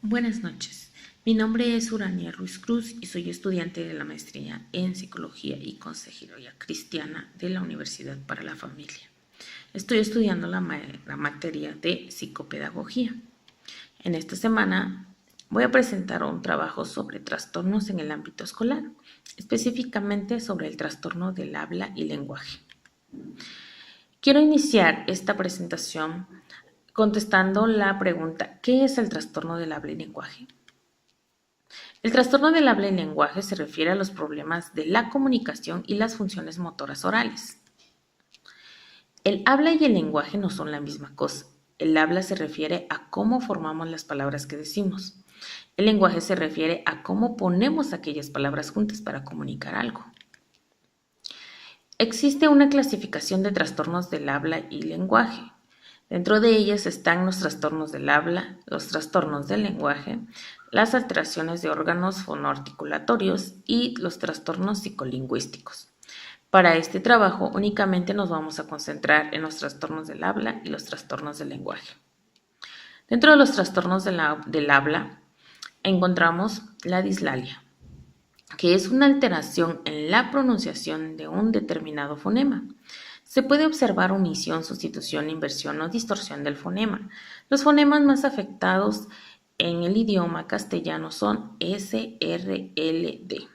Buenas noches, mi nombre es Urania Ruiz Cruz y soy estudiante de la maestría en Psicología y Consejería Cristiana de la Universidad para la Familia. Estoy estudiando la materia de psicopedagogía. En esta semana voy a presentar un trabajo sobre trastornos en el ámbito escolar, específicamente sobre el trastorno del habla y lenguaje. Quiero iniciar esta presentación contestando la pregunta: ¿qué es el trastorno del habla y lenguaje? El trastorno del habla y lenguaje se refiere a los problemas de la comunicación y las funciones motoras orales. El habla y el lenguaje no son la misma cosa. El habla se refiere a cómo formamos las palabras que decimos. El lenguaje se refiere a cómo ponemos aquellas palabras juntas para comunicar algo. Existe una clasificación de trastornos del habla y lenguaje. Dentro de ellas están los trastornos del habla, los trastornos del lenguaje, las alteraciones de órganos fonoarticulatorios y los trastornos psicolingüísticos. Para este trabajo únicamente nos vamos a concentrar en los trastornos del habla y los trastornos del lenguaje. Dentro de los trastornos del habla encontramos la dislalia, que es una alteración en la pronunciación de un determinado fonema. Se puede observar omisión, sustitución, inversión o distorsión del fonema. Los fonemas más afectados en el idioma castellano son S, R, L, D.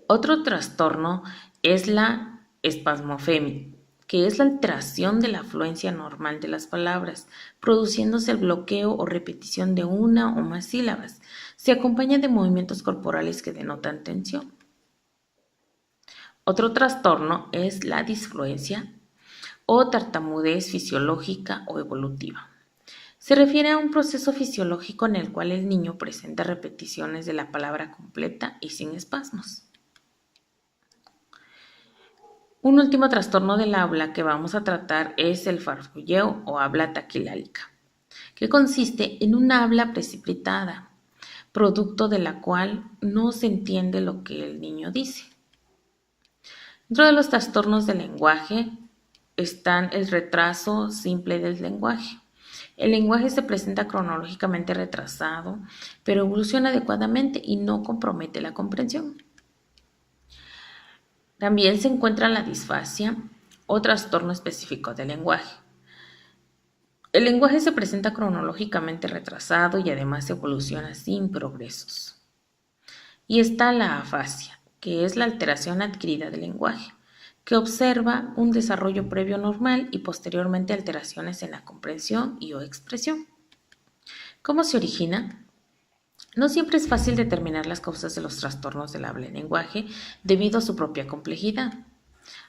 Otro trastorno es la espasmofemia, que es la alteración de la fluencia normal de las palabras, produciéndose el bloqueo o repetición de una o más sílabas. Se acompaña de movimientos corporales que denotan tensión. Otro trastorno es la disfluencia o tartamudez fisiológica o evolutiva. Se refiere a un proceso fisiológico en el cual el niño presenta repeticiones de la palabra completa y sin espasmos. Un último trastorno del habla que vamos a tratar es el farfulleo o habla taquilálica, que consiste en un habla precipitada, producto de la cual no se entiende lo que el niño dice. Dentro de los trastornos del lenguaje están el retraso simple del lenguaje. El lenguaje se presenta cronológicamente retrasado, pero evoluciona adecuadamente y no compromete la comprensión. También se encuentra la disfasia o trastorno específico del lenguaje. El lenguaje se presenta cronológicamente retrasado y además evoluciona sin progresos. Y está la afasia, que es la alteración adquirida del lenguaje, que observa un desarrollo previo normal y posteriormente alteraciones en la comprensión y o expresión. ¿Cómo se origina? No siempre es fácil determinar las causas de los trastornos del habla y lenguaje debido a su propia complejidad.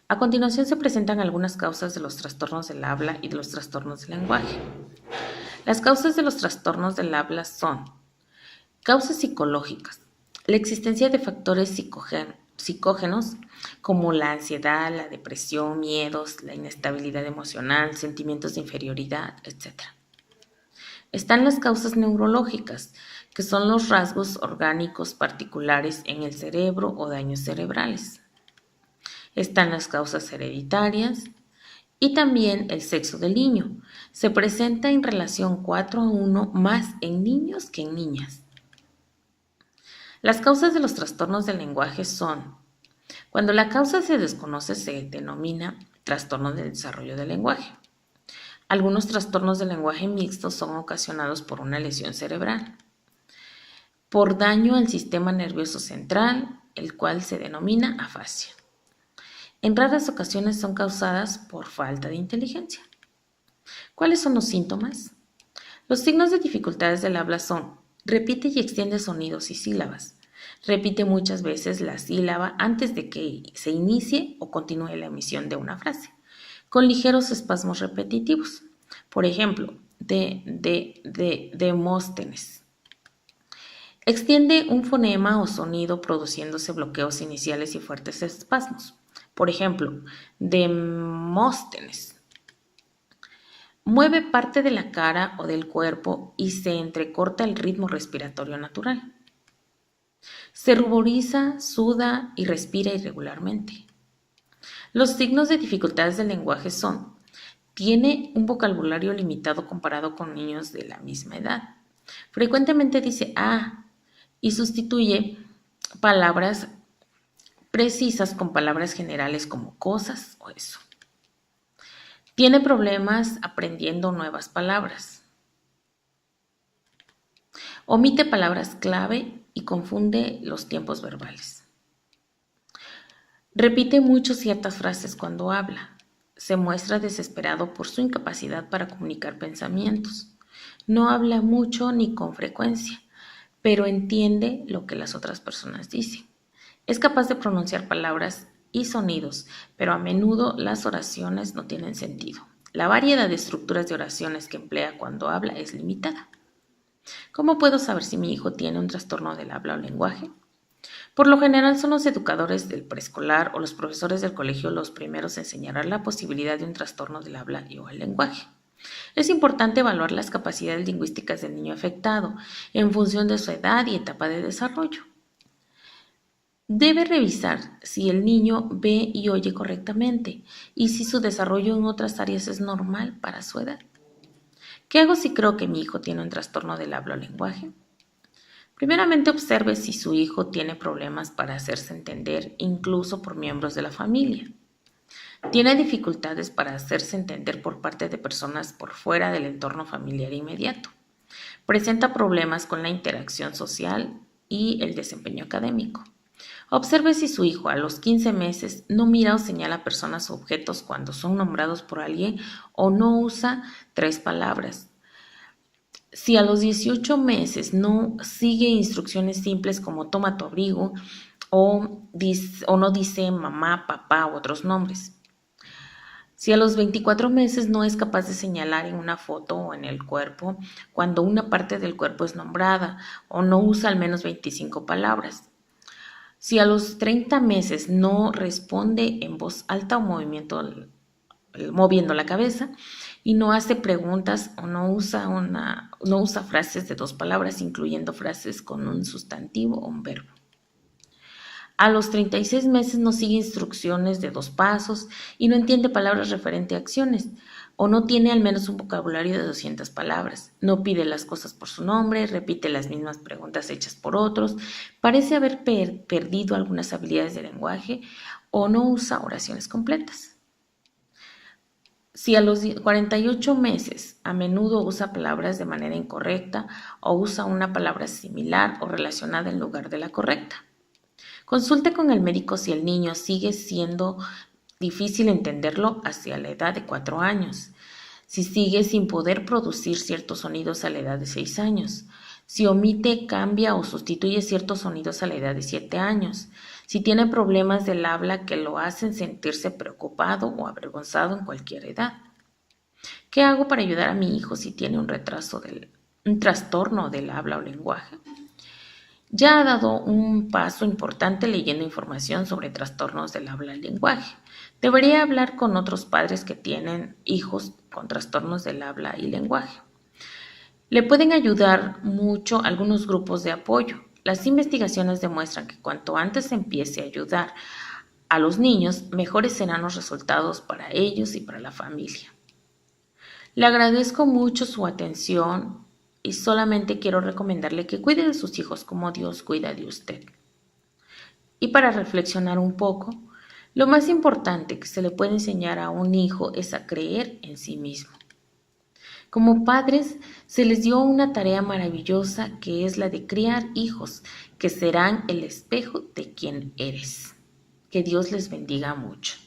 A continuación se presentan algunas causas de los trastornos del habla y de los trastornos del lenguaje. Las causas de los trastornos del habla son causas psicológicas, la existencia de factores psicógenos como la ansiedad, la depresión, miedos, la inestabilidad emocional, sentimientos de inferioridad, etc. Están las causas neurológicas, que son los rasgos orgánicos particulares en el cerebro o daños cerebrales. Están las causas hereditarias y también el sexo del niño. Se presenta en relación 4:1 más en niños que en niñas. Las causas de los trastornos del lenguaje son: cuando la causa se desconoce, se denomina trastorno del desarrollo del lenguaje. Algunos trastornos del lenguaje mixto son ocasionados por una lesión cerebral, por daño al sistema nervioso central, el cual se denomina afasia. En raras ocasiones son causadas por falta de inteligencia. ¿Cuáles son los síntomas? Los signos de dificultades del habla son: repite y extiende sonidos y sílabas. Repite muchas veces la sílaba antes de que se inicie o continúe la emisión de una frase, con ligeros espasmos repetitivos. Por ejemplo, Demóstenes. Extiende un fonema o sonido produciéndose bloqueos iniciales y fuertes espasmos. Por ejemplo, Demóstenes. Mueve parte de la cara o del cuerpo y se entrecorta el ritmo respiratorio natural. Se ruboriza, suda y respira irregularmente. Los signos de dificultades del lenguaje son: tiene un vocabulario limitado comparado con niños de la misma edad. Frecuentemente dice y sustituye palabras precisas con palabras generales como cosas o eso. Tiene problemas aprendiendo nuevas palabras. Omite palabras clave y confunde los tiempos verbales. Repite mucho ciertas frases cuando habla. Se muestra desesperado por su incapacidad para comunicar pensamientos. No habla mucho ni con frecuencia, pero entiende lo que las otras personas dicen. Es capaz de pronunciar palabras y sonidos, pero a menudo las oraciones no tienen sentido. La variedad de estructuras de oraciones que emplea cuando habla es limitada. ¿Cómo puedo saber si mi hijo tiene un trastorno del habla o lenguaje? Por lo general son los educadores del preescolar o los profesores del colegio los primeros en señalar la posibilidad de un trastorno del habla o el lenguaje. Es importante evaluar las capacidades lingüísticas del niño afectado en función de su edad y etapa de desarrollo. Debe revisar si el niño ve y oye correctamente y si su desarrollo en otras áreas es normal para su edad. ¿Qué hago si creo que mi hijo tiene un trastorno del habla o lenguaje? Primeramente observe si su hijo tiene problemas para hacerse entender incluso por miembros de la familia. Tiene dificultades para hacerse entender por parte de personas por fuera del entorno familiar inmediato. Presenta problemas con la interacción social y el desempeño académico. Observe si su hijo a los 15 meses no mira o señala personas o objetos cuando son nombrados por alguien o no usa 3 palabras. Si a los 18 meses no sigue instrucciones simples como toma tu abrigo o no dice mamá, papá u otros nombres. Si a los 24 meses no es capaz de señalar en una foto o en el cuerpo cuando una parte del cuerpo es nombrada o no usa al menos 25 palabras. Si a los 30 meses no responde en voz alta o moviendo la cabeza y no hace preguntas o no usa frases de 2 palabras, incluyendo frases con un sustantivo o un verbo. A los 36 meses no sigue instrucciones de 2 pasos y no entiende palabras referente a acciones, o no tiene al menos un vocabulario de 200 palabras. No pide las cosas por su nombre, repite las mismas preguntas hechas por otros, parece haber perdido algunas habilidades de lenguaje o no usa oraciones completas. Si a los 48 meses a menudo usa palabras de manera incorrecta o usa una palabra similar o relacionada en lugar de la correcta. Consulte con el médico si el niño sigue siendo difícil entenderlo hacia la edad de 4 años, si sigue sin poder producir ciertos sonidos a la edad de 6 años, si omite, cambia o sustituye ciertos sonidos a la edad de 7 años, si tiene problemas del habla que lo hacen sentirse preocupado o avergonzado en cualquier edad. ¿Qué hago para ayudar a mi hijo si tiene un trastorno del habla o lenguaje? Ya ha dado un paso importante leyendo información sobre trastornos del habla y lenguaje. Debería hablar con otros padres que tienen hijos con trastornos del habla y lenguaje. Le pueden ayudar mucho algunos grupos de apoyo. Las investigaciones demuestran que cuanto antes se empiece a ayudar a los niños, mejores serán los resultados para ellos y para la familia. Le agradezco mucho su atención y solamente quiero recomendarle que cuide de sus hijos como Dios cuida de usted. Y para reflexionar un poco, lo más importante que se le puede enseñar a un hijo es a creer en sí mismo. Como padres, se les dio una tarea maravillosa que es la de criar hijos que serán el espejo de quien eres. Que Dios les bendiga mucho.